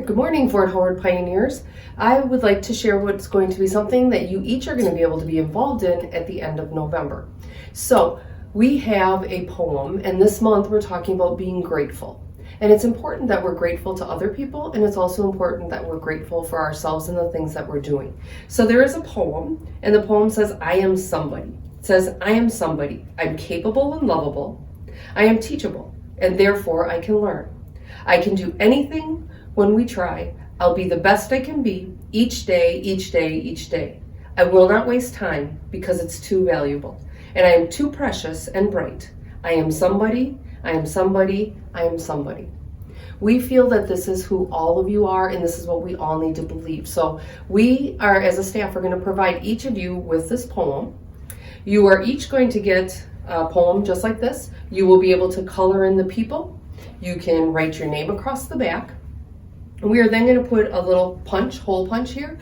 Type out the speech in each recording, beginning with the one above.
Good morning, Fort Howard Pioneers. I would like to share what's going to be something that you each are going to be able to be involved in at the end of November. So we have a poem, and this month we're talking about being grateful. And it's important that we're grateful to other people, and it's also important that we're grateful for ourselves and the things that we're doing. So there is a poem, and the poem says, I am somebody. It says, I am somebody. I'm capable and lovable. I am teachable, and therefore I can learn. I can do anything when we try. I'll be the best I can be each day, each day, each day. I will not waste time because it's too valuable. And I am too precious and bright. I am somebody, I am somebody, I am somebody. We feel that this is who all of you are, and this is what we all need to believe. So we are, as a staff, are going to provide each of you with this poem. You are each going to get a poem just like this. You will be able to color in the people. You can write your name across the back. We are then going to put a little hole punch here.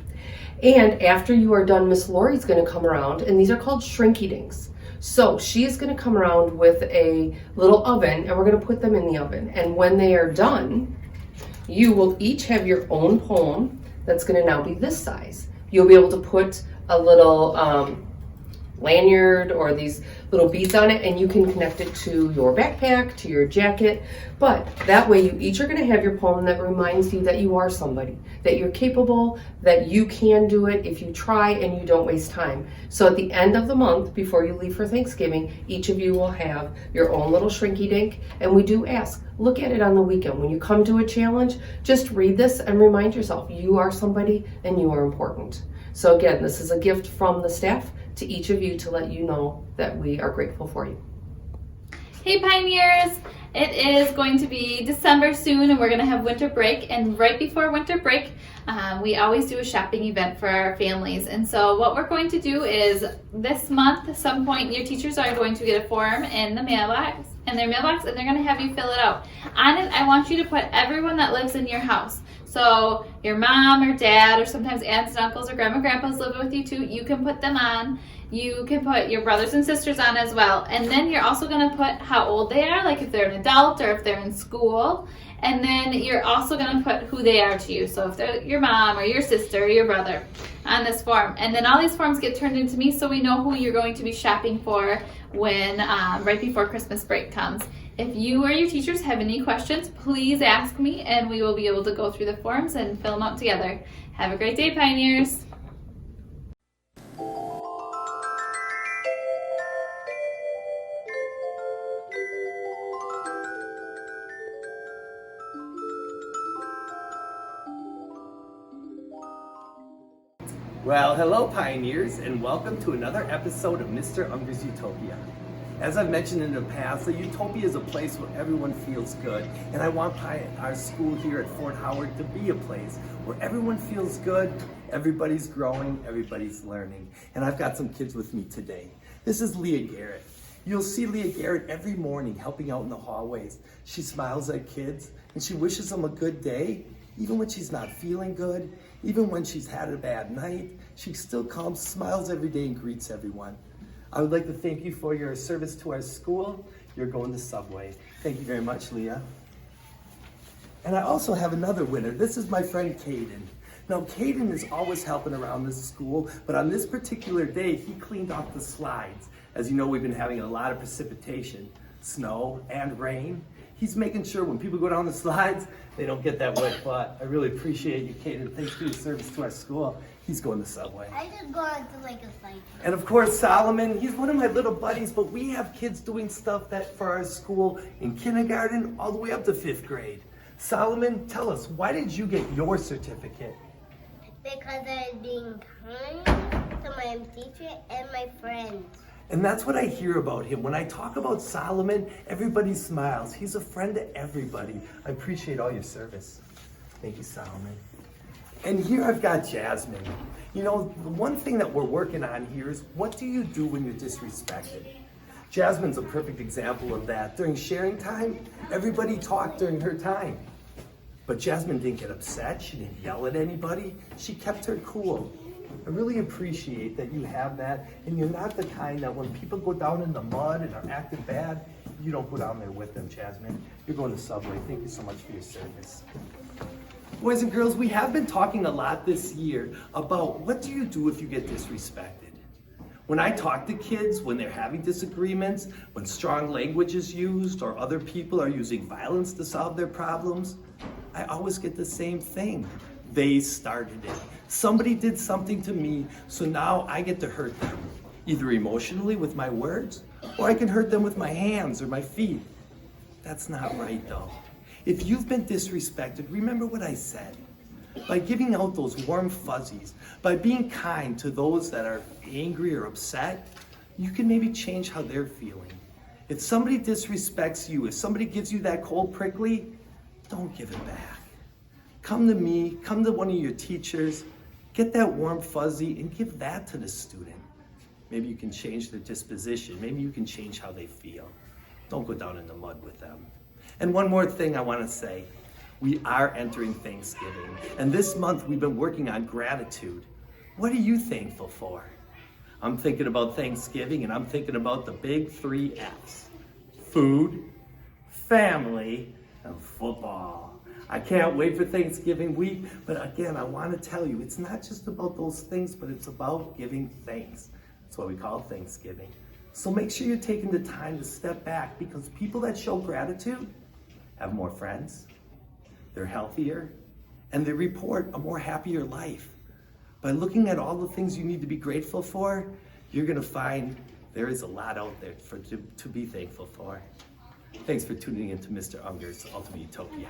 And after you are done, Miss Lori's going to come around, and these are called shrinky dinks. So she is going to come around with a little oven, and we're going to put them in the oven. And when they are done, you will each have your own poem that's going to now be this size. You'll be able to put a little lanyard or these little beads on it, and you can connect it to your backpack, to your jacket. But that way you each are going to have your poem that reminds you that you are somebody, that you're capable, that you can do it if you try and you don't waste time. So at the end of the month, before you leave for Thanksgiving, each of you will have your own little shrinky dink. And we do ask, look at it on the weekend. When you come to a challenge, just read this and remind yourself you are somebody and you are important. So again, this is a gift from the staff to each of you to let you know that we are grateful for you. Hey Pioneers! It is going to be December soon, and we're going to have winter break. And right before winter break, we always do a shopping event for our families. And so what we're going to do is this month, at some point, your teachers are going to get a form in their mailbox, and they're going to have you fill it out. On it, I want you to put everyone that lives in your house. So your mom or dad, or sometimes aunts and uncles or grandma and grandpas live with you too. You can put them on. You can put your brothers and sisters on as well. And then you're also going to put how old they are, like if they're an adult or if they're in school. And then you're also going to put who they are to you. So if they're your mom or your sister or your brother on this form. And then all these forms get turned into me so we know who you're going to be shopping for when right before Christmas break comes. If you or your teachers have any questions, please ask me, and we will be able to go through the forms and fill them out together. Have a great day, Pioneers! Well, hello Pioneers, and welcome to another episode of Mr. Unger's Utopia. As I've mentioned in the past, the Utopia is a place where everyone feels good, and I want our school here at Fort Howard to be a place where everyone feels good, everybody's growing, everybody's learning. And I've got some kids with me today. This is Leah Garrett. You'll see Leah Garrett every morning helping out in the hallways. She smiles at kids, and she wishes them a good day, even when she's not feeling good, even when she's had a bad night. She still comes, smiles every day, and greets everyone. I would like to thank you for your service to our school. You're going to Subway. Thank you very much, Leah. And I also have another winner. This is my friend Caden. Now, Caden is always helping around this school, but on this particular day, he cleaned off the slides. As you know, we've been having a lot of precipitation, snow and rain. He's making sure when people go down the slides, they don't get that wet butt. I really appreciate you, Caden. Thanks for your service to our school. He's going to Subway. I just go on to like a fight. And of course, Solomon, he's one of my little buddies, but we have kids doing stuff that for our school in kindergarten all the way up to 5th grade. Solomon, tell us, why did you get your certificate? Because I'm being kind to my teacher and my friends. And that's what I hear about him. When I talk about Solomon, everybody smiles. He's a friend to everybody. I appreciate all your service. Thank you, Solomon. And here I've got Jasmine. You know, the one thing that we're working on here is what do you do when you're disrespected? Jasmine's a perfect example of that. During sharing time, everybody talked during her time. But Jasmine didn't get upset. She didn't yell at anybody. She kept her cool. I really appreciate that you have that, and you're not the kind that when people go down in the mud and are acting bad, you don't go down there with them, Jasmine. You're going to Subway. Thank you so much for your service. Boys and girls, we have been talking a lot this year about what do you do if you get disrespected. When I talk to kids, when they're having disagreements, when strong language is used or other people are using violence to solve their problems, I always get the same thing. They started it. Somebody did something to me, so now I get to hurt them, either emotionally with my words, or I can hurt them with my hands or my feet. That's not right though. If you've been disrespected, remember what I said. By giving out those warm fuzzies, by being kind to those that are angry or upset, you can maybe change how they're feeling. If somebody disrespects you, if somebody gives you that cold prickly, don't give it back. Come to me, come to one of your teachers, get that warm fuzzy and give that to the student. Maybe you can change their disposition. Maybe you can change how they feel. Don't go down in the mud with them. And one more thing I want to say. We are entering Thanksgiving, and this month we've been working on gratitude. What are you thankful for? I'm thinking about Thanksgiving, and I'm thinking about the big 3 F's. Food, family, and football. I can't wait for Thanksgiving week, but again, I want to tell you, it's not just about those things, but it's about giving thanks. That's what we call Thanksgiving. So make sure you're taking the time to step back, because people that show gratitude have more friends, they're healthier, and they report a more happier life. By looking at all the things you need to be grateful for, you're gonna find there is a lot out there to be thankful for. Thanks for tuning in to Mr. Unger's Ultimate Utopia.